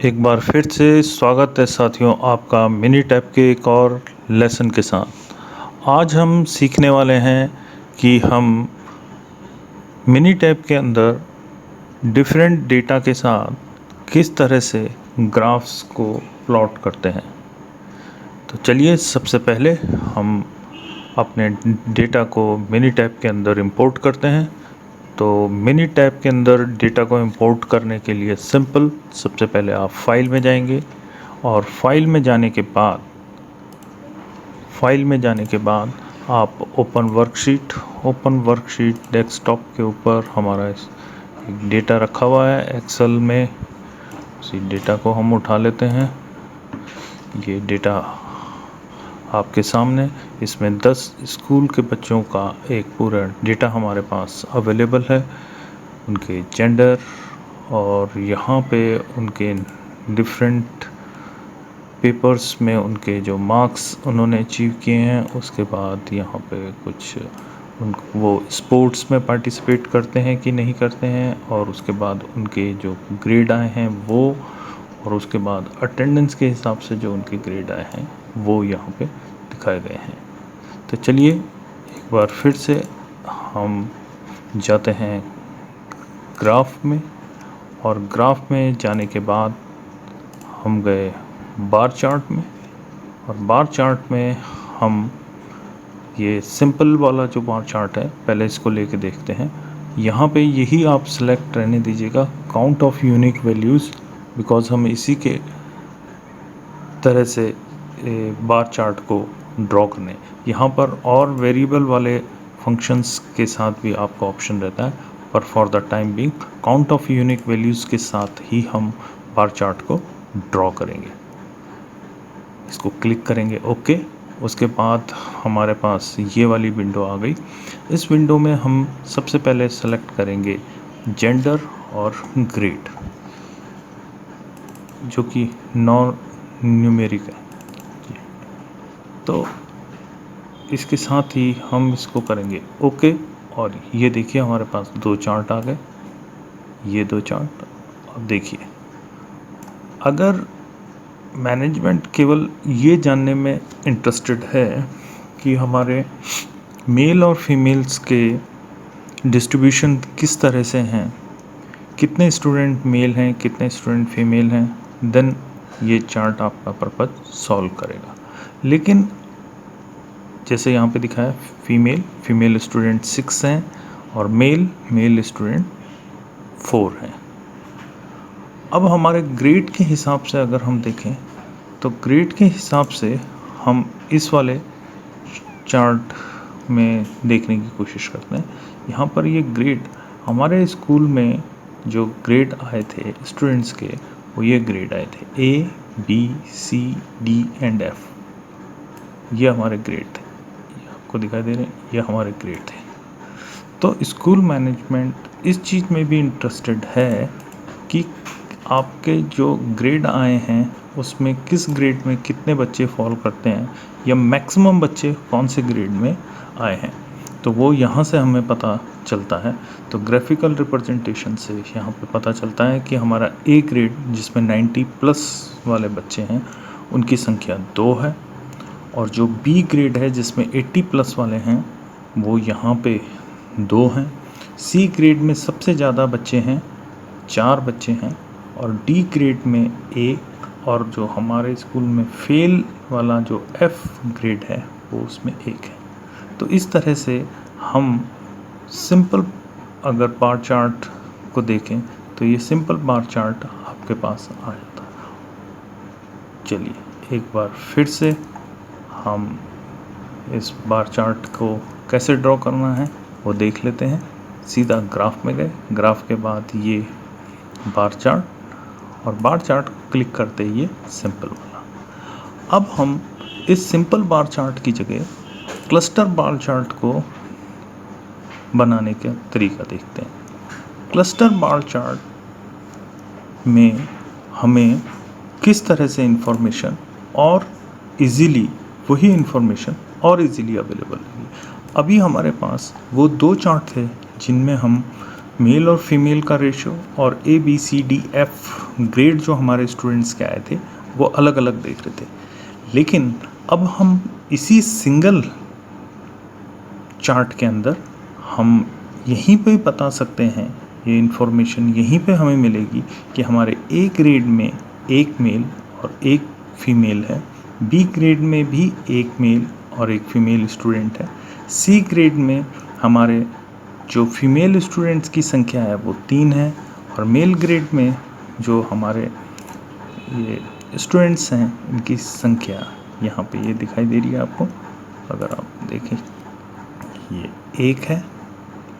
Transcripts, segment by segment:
एक बार फिर से स्वागत है साथियों आपका मिनी टैप के एक और लेसन के साथ। आज हम सीखने वाले हैं कि हम मिनी टैप के अंदर डिफरेंट डेटा के साथ किस तरह से ग्राफ्स को प्लॉट करते हैं। तो चलिए सबसे पहले हम अपने डेटा को मिनी टैप के अंदर इंपोर्ट करते हैं। तो मिनी टैप के अंदर डेटा को इंपोर्ट करने के लिए सिंपल, सबसे पहले आप फाइल में जाएंगे और फाइल में जाने के बाद आप ओपन वर्कशीट डेस्कटॉप के ऊपर हमारा एक डेटा रखा हुआ है एक्सेल में। उसी डेटा को हम उठा लेते हैं। ये डेटा आपके सामने, इसमें 10 स्कूल के बच्चों का एक पूरा डेटा हमारे पास अवेलेबल है, उनके जेंडर और यहाँ पे उनके डिफरेंट पेपर्स में उनके जो मार्क्स उन्होंने अचीव किए हैं। उसके बाद यहाँ पे कुछ वो स्पोर्ट्स में पार्टिसिपेट करते हैं कि नहीं करते हैं, और उसके बाद उनके जो ग्रेड आए हैं वो, और उसके बाद अटेंडेंस के हिसाब से जो उनके ग्रेड आए हैं वो यहाँ पे दिखाए गए हैं। तो चलिए एक बार फिर से हम जाते हैं ग्राफ में, और ग्राफ में जाने के बाद हम गए बार चार्ट में, और बार चार्ट में हम ये सिंपल वाला जो बार चार्ट है पहले इसको लेके देखते हैं। यहाँ पे यही आप सेलेक्ट रहने दीजिएगा, count of unique values, because हम इसी के तरह से बार चार्ट को ड्रॉ करने। यहाँ पर और वेरिएबल वाले फंक्शंस के साथ भी आपका ऑप्शन रहता है, पर for the time being count of unique values के साथ ही हम बार चार्ट को ड्रॉ करेंगे। इसको क्लिक करेंगे ओके। उसके बाद हमारे पास ये वाली विंडो आ गई। इस विंडो में हम सबसे पहले सेलेक्ट करेंगे जेंडर और ग्रेड, जो कि नॉन न्यूमेरिक है। तो इसके साथ ही हम इसको करेंगे ओके। और ये देखिए हमारे पास 2 चार्ट आ गए, ये 2 चार्ट। अब देखिए, अगर मैनेजमेंट केवल ये जानने में इंटरेस्टेड है कि हमारे मेल और फीमेल्स के डिस्ट्रीब्यूशन किस तरह से हैं, कितने स्टूडेंट मेल हैं कितने स्टूडेंट फीमेल हैं, देन ये चार्ट आपका पर्पज सॉल्व करेगा। लेकिन जैसे यहाँ पे दिखा है फीमेल स्टूडेंट 6 हैं और मेल स्टूडेंट 4 हैं। अब हमारे ग्रेड के हिसाब से अगर हम देखें तो ग्रेड के हिसाब से हम इस वाले चार्ट में देखने की कोशिश करते हैं। यहाँ पर ये ग्रेड, हमारे स्कूल में जो ग्रेड आए थे स्टूडेंट्स के, वो ये ग्रेड आए थे A, B, C, D and F। ये हमारे ग्रेड थे, ये आपको दिखाई दे रहे हैं, ये हमारे ग्रेड थे। तो स्कूल मैनेजमेंट इस चीज़ में भी इंटरेस्टेड है कि आपके जो ग्रेड आए हैं उसमें किस ग्रेड में कितने बच्चे फॉल करते हैं, या मैक्सिमम बच्चे कौन से ग्रेड में आए हैं। तो वो यहाँ से हमें पता चलता है। तो ग्राफिकल रिप्रेजेंटेशन से यहाँ पे पता चलता है कि हमारा A ग्रेड जिसमें 90 प्लस वाले बच्चे हैं उनकी संख्या 2 है, और जो B ग्रेड है जिसमें 80 प्लस वाले हैं वो यहाँ पे 2 हैं। C ग्रेड में सबसे ज़्यादा बच्चे हैं, 4 बच्चे हैं, और D ग्रेड में 1, और जो हमारे स्कूल में फेल वाला जो F ग्रेड है वो उसमें 1 है। तो इस तरह से हम सिंपल अगर बार चार्ट को देखें तो ये सिंपल बार चार्ट आपके पास आ जाता है। चलिए एक बार फिर से हम इस बार चार्ट को कैसे ड्रॉ करना है वो देख लेते हैं। सीधा ग्राफ में गए, ग्राफ के बाद ये बार चार्ट, और बार चार्ट क्लिक करते ही ये सिंपल वाला। अब हम इस सिंपल बार चार्ट की जगह क्लस्टर बार चार्ट को बनाने का तरीका देखते हैं। क्लस्टर बार चार्ट में हमें किस तरह से इंफॉर्मेशन और इजीली वही इंफॉर्मेशन और इजीली अवेलेबल होगी। अभी हमारे पास वो 2 चार्ट थे जिनमें हम मेल और फीमेल का रेशियो और ABCDF ग्रेड जो हमारे स्टूडेंट्स के आए थे वो अलग अलग देख रहे थे। लेकिन अब हम इसी सिंगल चार्ट के अंदर हम यहीं पे बता सकते हैं, ये इन्फॉर्मेशन यहीं पे हमें मिलेगी कि हमारे A ग्रेड में एक मेल और एक फीमेल है, B ग्रेड में भी एक मेल और एक फीमेल स्टूडेंट है, C ग्रेड में हमारे जो फीमेल स्टूडेंट्स की संख्या है वो 3 है और मेल ग्रेड में जो हमारे ये स्टूडेंट्स हैं इनकी संख्या यहाँ पे ये दिखाई दे रही है आपको, अगर आप देखें ये 1 है,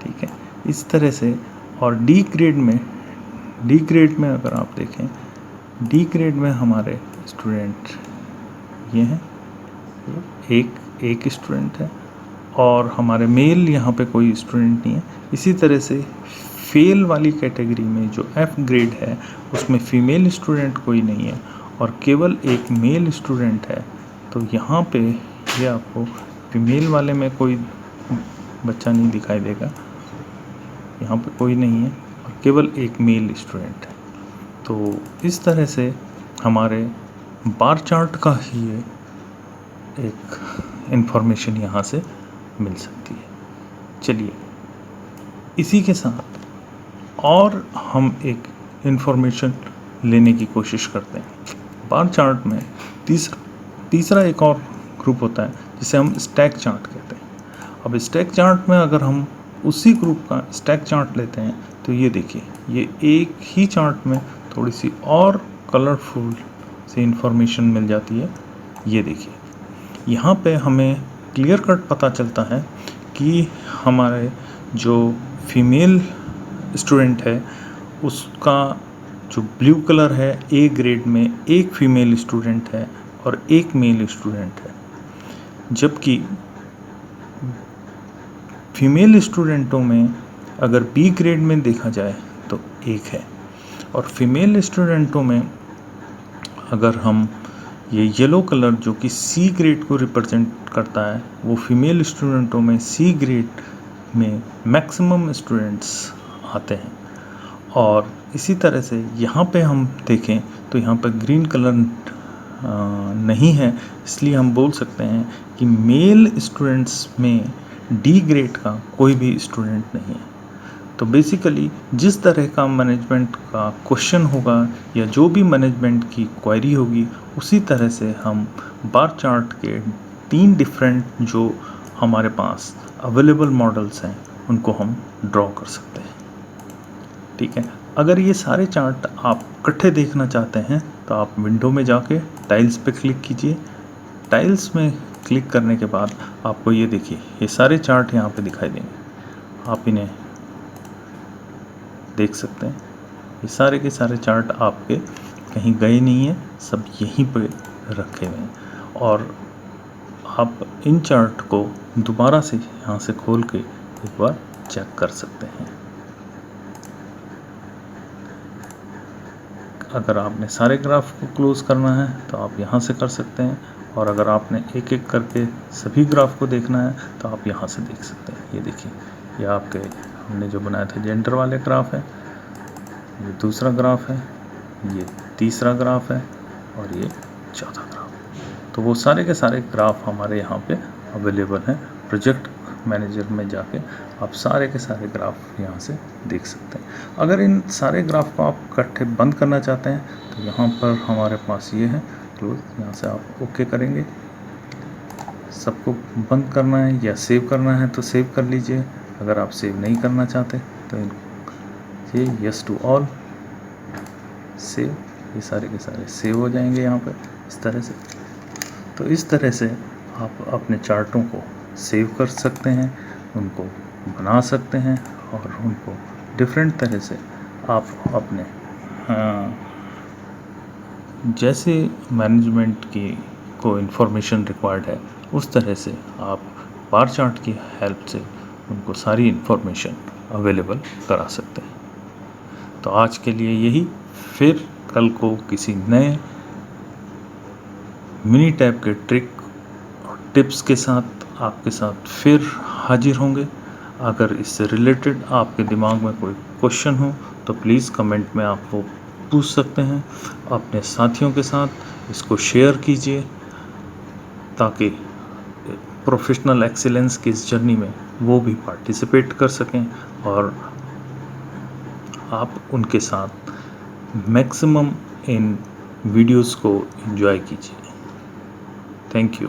ठीक है। इस तरह से और डी ग्रेड में अगर आप देखें, डी ग्रेड में हमारे स्टूडेंट ये हैं, एक स्टूडेंट है और हमारे मेल यहाँ पे कोई स्टूडेंट नहीं है। इसी तरह से फेल वाली कैटेगरी में जो F ग्रेड है उसमें फीमेल स्टूडेंट कोई नहीं है और केवल एक मेल स्टूडेंट है। तो यहाँ पे ये आपको फीमेल वाले में कोई बच्चा नहीं दिखाई देगा, यहाँ पे कोई नहीं है और केवल एक मेल स्टूडेंट है। तो इस तरह से हमारे बार चार्ट का ही ये एक इन्फॉर्मेशन यहाँ से मिल सकती है। चलिए इसी के साथ और हम एक इन्फॉर्मेशन लेने की कोशिश करते हैं। बार चार्ट में तीसरा एक और ग्रुप होता है जिसे हम स्टैक चार्ट कहते हैं। अब स्टैक चार्ट में अगर हम उसी ग्रुप का स्टैक चार्ट लेते हैं तो ये देखिए, ये एक ही चार्ट में थोड़ी सी और कलरफुल सी इन्फॉर्मेशन मिल जाती है। ये देखिए, यहाँ पे हमें क्लियर कट पता चलता है कि हमारे जो फीमेल स्टूडेंट है उसका जो ब्लू कलर है ए ग्रेड में एक फीमेल स्टूडेंट है और एक मेल स्टूडेंट है, जबकि फीमेल स्टूडेंटों में अगर बी ग्रेड में देखा जाए तो एक है और फीमेल स्टूडेंटों में अगर हम ये येलो कलर जो कि सी ग्रेड को रिप्रेजेंट करता है वो फीमेल स्टूडेंटों में सी ग्रेड में मैक्सिमम स्टूडेंट्स आते हैं। और इसी तरह से यहाँ पे हम देखें तो यहाँ पर ग्रीन कलर नहीं है, इसलिए हम बोल सकते हैं कि मेल स्टूडेंट्स में डी ग्रेड का कोई भी स्टूडेंट नहीं है। तो बेसिकली जिस तरह का मैनेजमेंट का क्वेश्चन होगा या जो भी मैनेजमेंट की क्वेरी होगी उसी तरह से हम बार चार्ट के 3 डिफरेंट जो हमारे पास अवेलेबल मॉडल्स हैं उनको हम ड्रॉ कर सकते हैं, ठीक है। अगर ये सारे चार्ट आप इकट्ठे देखना चाहते हैं तो आप विंडो में जाके टाइल्स पे क्लिक कीजिए। टाइल्स में क्लिक करने के बाद आपको ये देखिए, ये सारे चार्ट यहाँ पे दिखाई देंगे, आप इन्हें देख सकते हैं। ये सारे के सारे चार्ट आपके कहीं गए नहीं हैं, सब यहीं पे रखे हुए हैं और आप इन चार्ट को दोबारा से यहाँ से खोल के एक बार चेक कर सकते हैं। अगर आपने सारे ग्राफ को क्लोज करना है तो आप यहाँ से कर सकते हैं और अगर आपने एक एक करके सभी ग्राफ को देखना है तो आप यहाँ से देख सकते हैं। ये देखिए, ये आपके हमने जो बनाया था जेंडर वाले ग्राफ है, ये दूसरा ग्राफ है, ये तीसरा ग्राफ है और ये चौथा ग्राफ। तो वो सारे के सारे ग्राफ हमारे यहाँ पे अवेलेबल हैं। प्रोजेक्ट मैनेजर में जाके आप सारे के सारे ग्राफ यहाँ से देख सकते हैं। अगर इन सारे ग्राफ को आप इकट्ठे बंद करना चाहते हैं तो यहाँ पर हमारे पास ये है क्लोज, यहाँ से आप ओके करेंगे। सबको बंद करना है या सेव करना है तो सेव कर लीजिए, अगर आप सेव नहीं करना चाहते तो ये यस टू ऑल सेव, ये सारे के सारे सेव हो जाएंगे यहाँ पर इस तरह से। तो इस तरह से आप अपने चार्टों को सेव कर सकते हैं, उनको बना सकते हैं और उनको डिफरेंट तरह से आप अपने जैसे मैनेजमेंट की को इन्फॉर्मेशन रिक्वायर्ड है उस तरह से आप बार चार्ट की हेल्प से उनको सारी इन्फॉर्मेशन अवेलेबल करा सकते हैं। तो आज के लिए यही, फिर कल को किसी नए मिनी टैब के ट्रिक और टिप्स के साथ आपके साथ फिर हाजिर होंगे। अगर इससे रिलेटेड आपके दिमाग में कोई क्वेश्चन हो तो प्लीज़ कमेंट में आप वो पूछ सकते हैं। अपने साथियों के साथ इसको शेयर कीजिए ताकि प्रोफेशनल एक्सीलेंस की इस जर्नी में वो भी पार्टिसिपेट कर सकें और आप उनके साथ मैक्सिमम इन वीडियोस को एंजॉय कीजिए। Thank you.